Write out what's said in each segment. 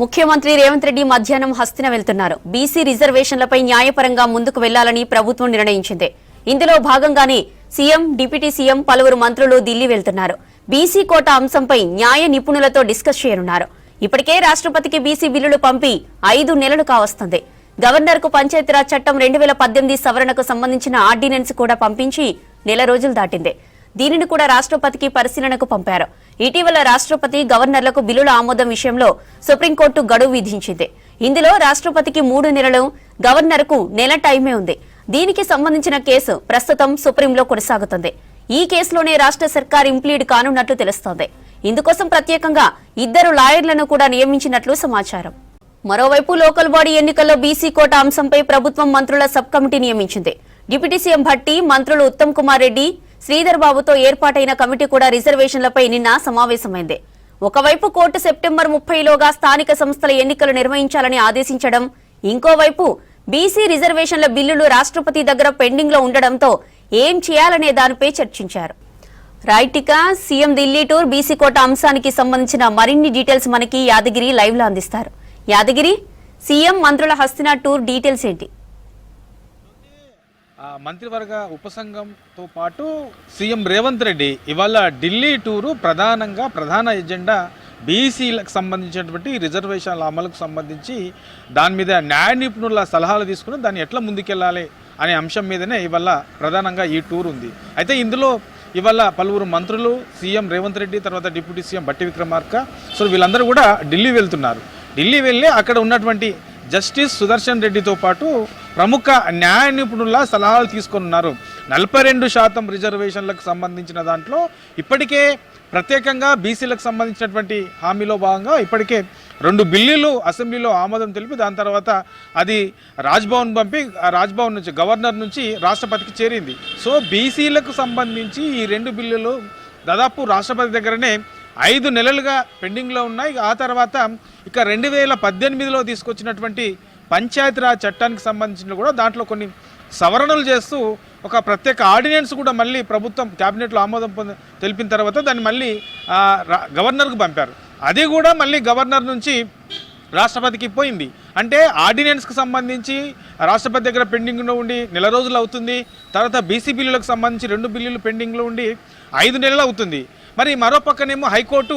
ముఖ్యమంత్రి రేవంత్ రెడ్డి మధ్యాహ్నం హస్తిన వెళ్తున్నారు. బీసీ రిజర్వేషన్లపై న్యాయపరంగా ముందుకు వెళ్లాలని ప్రభుత్వం నిర్ణయించింది. ఇందులో భాగంగానే సీఎం, డిప్యూటీ సీఎం, పలువురు మంత్రులు ఢిల్లీ వెళ్తున్నారు. బీసీ కోటా అంశంపై న్యాయ నిపుణులతో డిస్కస్ చేయనున్నారు. ఇప్పటికే రాష్ట్రపతికి బీసీ బిల్లులు పంపి 5 నెలలు కావస్తుంది. గవర్నర్ కు పంచాయతీరాజ్ చట్టం 2018 సవరణకు సంబంధించిన ఆర్డినెన్స్ కూడా పంపించి నెల రోజులు దాటింది. దీనిని కూడా రాష్ట్రపతికి పరిశీలనకు పంపారు. ఇటీవల రాష్ట్రపతి గవర్నర్లకు బిల్లుల ఆమోదం విషయంలో సుప్రీంకోర్టు గడువు విధించింది. ఇందులో రాష్ట్రపతికి 3 నెలలు, గవర్నర్కు నెల టైమే ఉంది. దీనికి సంబంధించిన కేసు ప్రస్తుతం సుప్రీంలో కొనసాగుతుంది. ఈ కేసులోనే రాష్ట్ర సర్కార్ ఇంప్లీడ్ కానున్నట్లు తెలుస్తోంది. ఇందుకోసం ప్రత్యేకంగా 2 లాయర్లను కూడా నియమించినట్లు సమాచారం. మరోవైపు లోకల్ బాడీ ఎన్నికల్లో బీసీ కోటా అంశంపై ప్రభుత్వం మంత్రుల సబ్ కమిటీ నియమించింది. డిప్యూటీ సీఎం భట్టి, మంత్రులు ఉత్తమ్ కుమార్ రెడ్డి, శ్రీధర్ బాబుతో ఏర్పాటైన కమిటీ కూడా రిజర్వేషన్లపై నిన్న సమావేశమైంది. ఒకవైపు కోర్టు సెప్టెంబర్ 30లోగా స్థానిక సంస్థల ఎన్నికలు నిర్వహించాలని ఆదేశించడం, ఇంకోవైపు బీసీ రిజర్వేషన్ల బిల్లులు రాష్ట్రపతి దగ్గర పెండింగ్ లో ఉండడంతో ఏం చేయాలనే దానిపై చర్చించారు. Right, CM Delhi tour, BC quota అంశానికి సంబంధించిన మరిన్ని డీటెయిల్స్ మనకి యాదగిరి లైవ్ లో అందిస్తారు. యాదగిరి, సీఎం మంత్రుల హస్తినా టూర్ డీటెయిల్స్ ఏంటి? మంత్రివర్గ ఉపసంఘంతో పాటు సీఎం రేవంత్ రెడ్డి ఇవాళ ఢిల్లీ టూరు ప్రధాన ఎజెండా బీసీలకు సంబంధించినటువంటి రిజర్వేషన్ల అమలుకు సంబంధించి దాని మీద న్యాయ నిపుణుల సలహాలు తీసుకుని దాన్ని ఎట్లా ముందుకెళ్ళాలి అనే అంశం మీదనే ఇవాళ ప్రధానంగా ఈ టూర్ ఉంది. అయితే ఇందులో ఇవాళ పలువురు మంత్రులు, సీఎం రేవంత్ రెడ్డి, తర్వాత deputy CM Bhatti Vikramarka, so వీళ్ళందరూ కూడా ఢిల్లీ వెళ్తున్నారు. ఢిల్లీ వెళ్ళి అక్కడ ఉన్నటువంటి జస్టిస్ సుదర్శన్ రెడ్డితో పాటు ప్రముఖ న్యాయ నిపుణుల సలహాలు తీసుకున్నారు. 42% రిజర్వేషన్లకు సంబంధించిన దాంట్లో ఇప్పటికే ప్రత్యేకంగా బీసీలకు సంబంధించినటువంటి హామీలో భాగంగా ఇప్పటికే 2 బిల్లులు అసెంబ్లీలో ఆమోదం తెలిపి దాని తర్వాత అది రాజ్భవన్ పంపి రాజ్భవన్ నుంచి గవర్నర్ నుంచి రాష్ట్రపతికి చేరింది. సో బీసీలకు సంబంధించి ఈ 2 బిల్లులు దాదాపు రాష్ట్రపతి దగ్గరనే 5 నెలలుగా పెండింగ్లో ఉన్నాయి. ఆ తర్వాత ఇక 2018లో తీసుకొచ్చినటువంటి పంచాయతీరాజ్ చట్టానికి సంబంధించిన కూడా దాంట్లో కొన్ని సవరణలు చేస్తూ ఒక ప్రత్యేక ఆర్డినెన్స్ కూడా మళ్ళీ ప్రభుత్వం క్యాబినెట్లో ఆమోదం తెలిపిన తర్వాత దాన్ని మళ్ళీ గవర్నర్కు పంపారు. అది కూడా మళ్ళీ గవర్నర్ నుంచి రాష్ట్రపతికి పోయింది. అంటే ఆర్డినెన్స్కి సంబంధించి రాష్ట్రపతి దగ్గర పెండింగ్లో ఉండి నెల రోజులు అవుతుంది. తర్వాత బీసీ బిల్లులకు సంబంధించి 2 బిల్లులు పెండింగ్లో ఉండి 5 నెలలు అవుతుంది. మరి మరో పక్కనేమో హైకోర్టు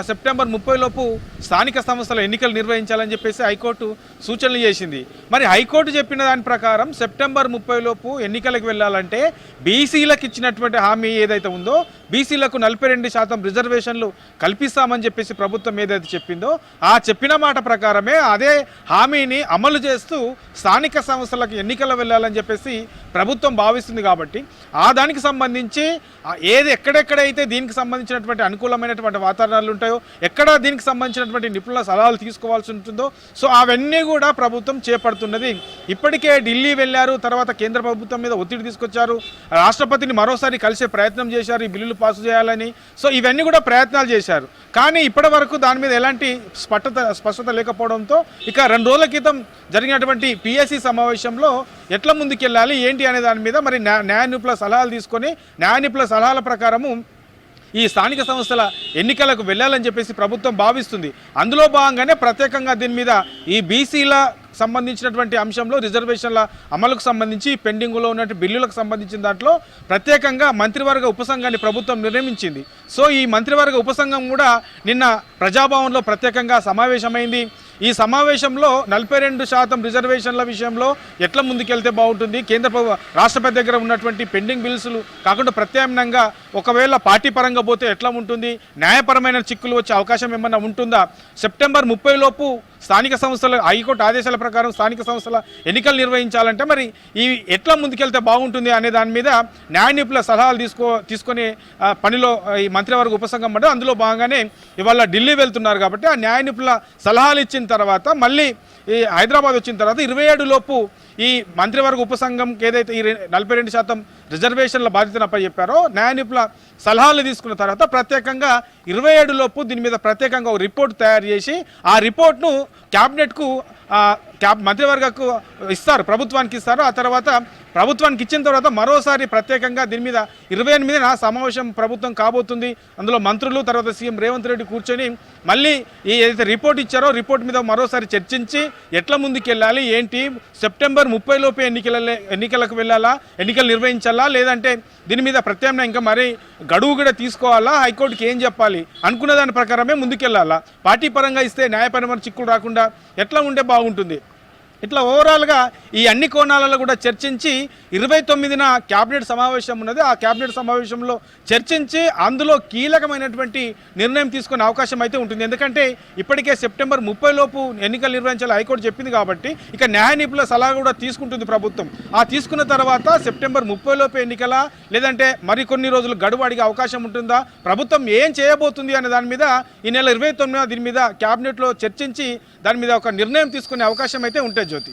సెప్టెంబర్ 30లోపు స్థానిక సంస్థల ఎన్నికలు నిర్వహించాలని చెప్పేసి హైకోర్టు సూచనలు చేసింది. మరి హైకోర్టు చెప్పిన దాని ప్రకారం సెప్టెంబర్ 30లోపు ఎన్నికలకు వెళ్ళాలంటే బీసీలకు ఇచ్చినటువంటి హామీ ఏదైతే ఉందో బీసీలకు 42% రిజర్వేషన్లు కల్పిస్తామని చెప్పేసి ప్రభుత్వం ఏదైతే చెప్పిందో ఆ చెప్పిన మాట ప్రకారమే అదే హామీని అమలు చేస్తూ స్థానిక సంస్థలకు ఎన్నికలు వెళ్ళాలని చెప్పేసి ప్రభుత్వం భావిస్తుంది. కాబట్టి ఆ దానికి సంబంధించి ఎక్కడెక్కడైతే దీనికి సంబంధించినటువంటి అనుకూలమైనటువంటి వాతావరణాలు ఉంటాయో, ఎక్కడ దీనికి సంబంధించినటువంటి నిపుణుల సలహాలు తీసుకోవాల్సి ఉంటుందో, సో అవన్నీ కూడా ప్రభుత్వం చేపడుతున్నది. ఇప్పటికే ఢిల్లీ వెళ్ళారు, తర్వాత కేంద్ర ప్రభుత్వం మీద ఒత్తిడి తీసుకొచ్చారు, రాష్ట్రపతిని మరోసారి కలిసే ప్రయత్నం చేశారు ఈ బిల్లులు పాసు చేయాలని. సో ఇవన్నీ కూడా ప్రయత్నాలు చేశారు. కానీ ఇప్పటి వరకు దాని మీద ఎలాంటి స్పష్టత లేకపోవడంతో ఇక 2 రోజుల క్రితం జరిగినటువంటి పిఎస్సి సమావేశంలో ఎట్లా ముందుకెళ్ళాలి ఏంటి అనే దాని మీద మరి న్యాయ నిపుణుల సలహాలు తీసుకొని న్యాయ నిపుణుల సలహాల ప్రకారము ఈ స్థానిక సంస్థల ఎన్నికలకు వెళ్ళాలని చెప్పేసి ప్రభుత్వం భావిస్తుంది. అందులో భాగంగానే ప్రత్యేకంగా దీని మీద ఈ బీసీల సంబంధించినటువంటి అంశంలో రిజర్వేషన్ల అమలుకు సంబంధించి పెండింగ్లో ఉన్నటువంటి బిల్లులకు సంబంధించిన దాంట్లో ప్రత్యేకంగా మంత్రివర్గ ఉపసంఘాన్ని ప్రభుత్వం నిర్ణయించింది. సో ఈ మంత్రివర్గ ఉపసంఘం కూడా నిన్న ప్రజాభవన్లో ప్రత్యేకంగా సమావేశమైంది. ఈ సమావేశంలో 42% రిజర్వేషన్ల విషయంలో ఎట్లా ముందుకెళ్తే బాగుంటుంది, రాష్ట్రపతి దగ్గర ఉన్నటువంటి పెండింగ్ బిల్స్లు కాకుండా ప్రత్యామ్నాయంగా ఒకవేళ పార్టీ పరంగా పోతే ఎట్లా ఉంటుంది, న్యాయపరమైన చిక్కులు వచ్చే అవకాశం ఏమన్నా ఉంటుందా, సెప్టెంబర్ 30లోపు స్థానిక సంస్థల హైకోర్టు ఆదేశాల ప్రకారం స్థానిక సంస్థల ఎన్నికలు నిర్వహించాలంటే మరి ఈ ఎట్లా ముందుకెళ్తే బాగుంటుంది అనే దాని మీద న్యాయ నిపుణుల సలహాలు తీసుకొని పనిలో ఈ మంత్రివర్గ ఉపసంఘం అంటే అందులో భాగంగానే ఇవాళ ఢిల్లీ వెళ్తున్నారు. కాబట్టి ఆ న్యాయ నిపుణుల సలహాలు ఇచ్చిన తర్వాత మళ్ళీ ఈ హైదరాబాద్ వచ్చిన తర్వాత 27లోపు ఈ మంత్రివర్గ ఉపసంఘంకి ఏదైతే ఈ 42% రిజర్వేషన్ల బాధ్యతను అప్పచెప్పారో న్యాయ నిపుణుల సలహాలు తీసుకున్న తర్వాత ప్రత్యేకంగా 27 లోపు దీని మీద ప్రత్యేకంగా ఒక రిపోర్ట్ తయారు చేసి ఆ రిపోర్ట్ను క్యాబినెట్కు మంత్రివర్గకు ఇస్తారు, ప్రభుత్వానికి ఇస్తారు. ఆ తర్వాత ప్రభుత్వానికి ఇచ్చిన తర్వాత మరోసారి ప్రత్యేకంగా దీని మీద 28న సమావేశం ప్రభుత్వం కాబోతుంది. అందులో మంత్రులు తర్వాత సీఎం రేవంత్ రెడ్డి కూర్చొని మళ్ళీ ఈ ఏదైతే రిపోర్ట్ ఇచ్చారో రిపోర్ట్ మీద మరోసారి చర్చించి ఎట్లా ముందుకెళ్ళాలి ఏంటి, సెప్టెంబర్ 30 లోపే ఎన్నికలకు వెళ్ళాలా, ఎన్నికలు నిర్వహించాలా, లేదంటే దీని మీద ప్రత్యామ్నాయం ఇంకా మరీ గడువు కూడా తీసుకోవాలా, హైకోర్టుకి ఏం చెప్పాలి అనుకున్న దాని ప్రకారమే ముందుకెళ్ళాలా, పార్టీ పరంగా ఇస్తే న్యాయపరమైన చిక్కులు రాకుండా ఎట్లా ఉంటే బాగుంటుంది. ఇట్లా ఓవరాల్గా ఈ అన్ని కోణాలలో కూడా చర్చించి 29న క్యాబినెట్ సమావేశం ఉన్నది. ఆ క్యాబినెట్ సమావేశంలో చర్చించి అందులో కీలకమైనటువంటి నిర్ణయం తీసుకునే అవకాశం అయితే ఉంటుంది. ఎందుకంటే ఇప్పటికే సెప్టెంబర్ 30 లోపు ఎన్నికలు నిర్వహించాలి హైకోర్టు చెప్పింది కాబట్టి ఇక న్యాయ నిపుణుల సలహా కూడా తీసుకుంటుంది ప్రభుత్వం. ఆ తీసుకున్న తర్వాత సెప్టెంబర్ 30 లోపు ఎన్నికల లేదంటే మరికొన్ని రోజులు గడువు అడిగే అవకాశం ఉంటుందా, ప్రభుత్వం ఏం చేయబోతుంది అనే దాని మీద ఈ నెల 29న దీని మీద క్యాబినెట్లో చర్చించి దాని మీద ఒక నిర్ణయం తీసుకునే అవకాశం అయితే ఉంటుంది జ్యోతి.